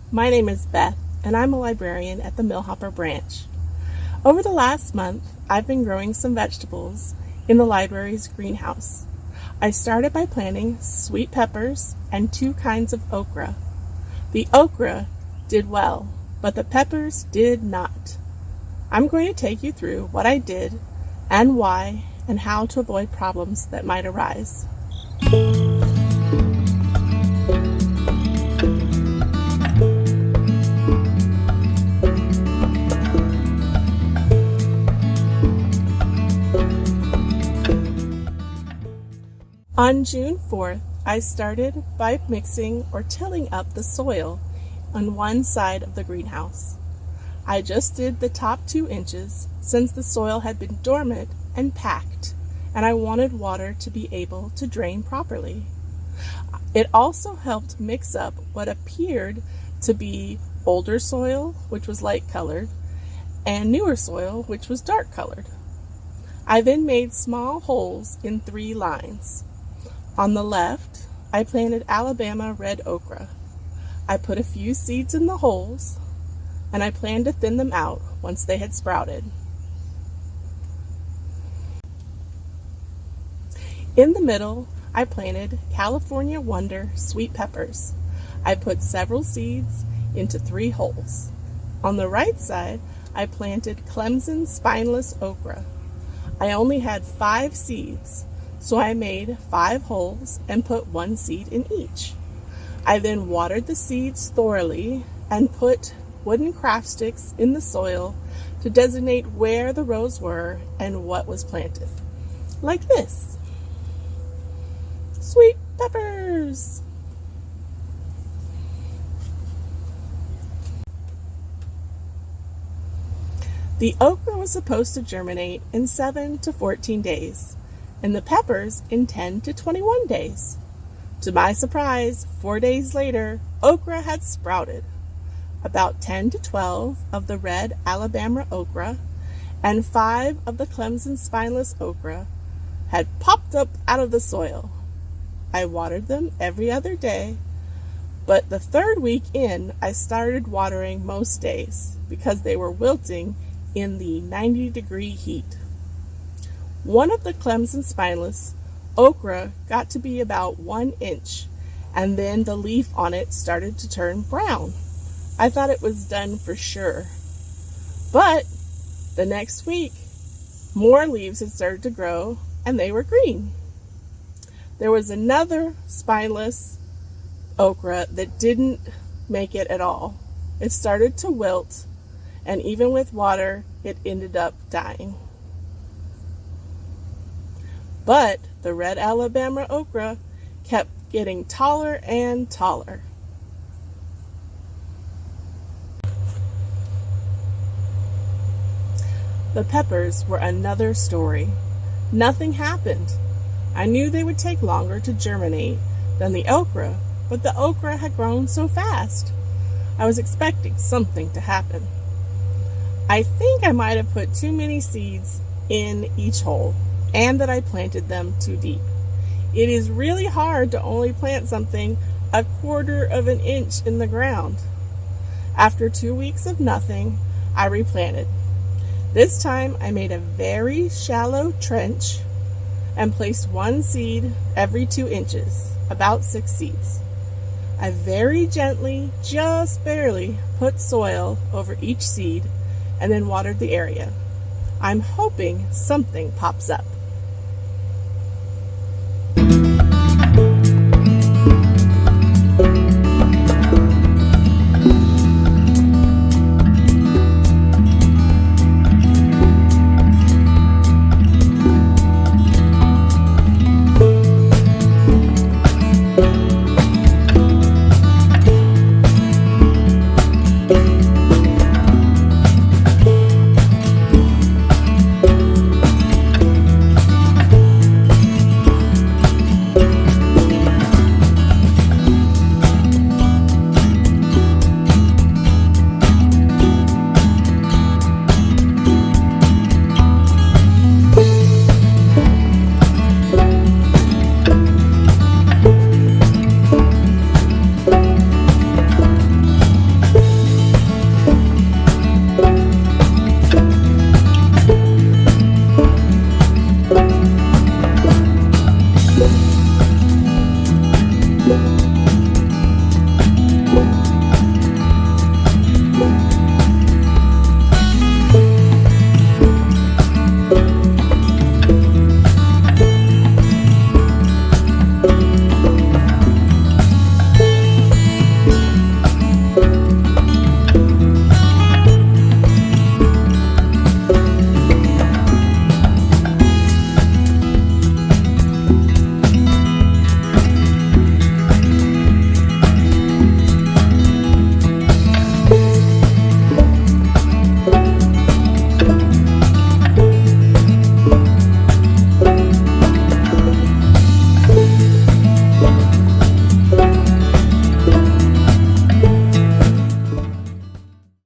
My name is Beth, and I'm a librarian at the Millhopper branch. Over the last month, I've been growing some vegetables in the library's greenhouse. I started by planting sweet peppers and 2 kinds of okra. The okra did well, but the peppers did not. I'm going to take you through what I did and why and how to avoid problems that might arise. On June 4th, I started by mixing or tilling up the soil on one side of the greenhouse. I just did the top 2 inches since the soil had been dormant and packed, and I wanted water to be able to drain properly. It also helped mix up what appeared to be older soil, which was light colored, and newer soil, which was dark colored. I then made small holes in 3 lines. On the left, I planted Alabama red okra. I put a few seeds in the holes, and I planned to thin them out once they had sprouted. In the middle, I planted California Wonder sweet peppers. I put several seeds into 3 holes. On the right side, I planted Clemson spineless okra. I only had 5 seeds, so I made 5 holes and put 1 seed in each. I then watered the seeds thoroughly and put wooden craft sticks in the soil to designate where the rows were and what was planted. Like this. Sweet peppers! The okra was supposed to germinate in 7 to 14 days. And the peppers in 10 to 21 days. To my surprise, 4 days later, okra had sprouted. About 10 to 12 of the red Alabama okra and 5 of the Clemson spineless okra had popped up out of the soil. I watered them every other day, but the 3rd week in, I started watering most days because they were wilting in the 90-degree heat. One of the Clemson spineless okra got to be about 1 inch, and then the leaf on it started to turn brown. I thought it was done for sure. But the next week, more leaves had started to grow, and they were green. There was another spineless okra that didn't make it at all. It started to wilt, and even with water, it ended up dying. But the red Alabama okra kept getting taller and taller. The peppers were another story. Nothing happened. I knew they would take longer to germinate than the okra, but the okra had grown so fast. I was expecting something to happen. I think I might have put too many seeds in each hole, and that I planted them too deep. It is really hard to only plant something 1/4 of an inch in the ground. After 2 weeks of nothing, I replanted. This time I made a very shallow trench and placed 1 seed every 2 inches, about 6 seeds. I very gently, just barely, put soil over each seed and then watered the area. I'm hoping something pops up.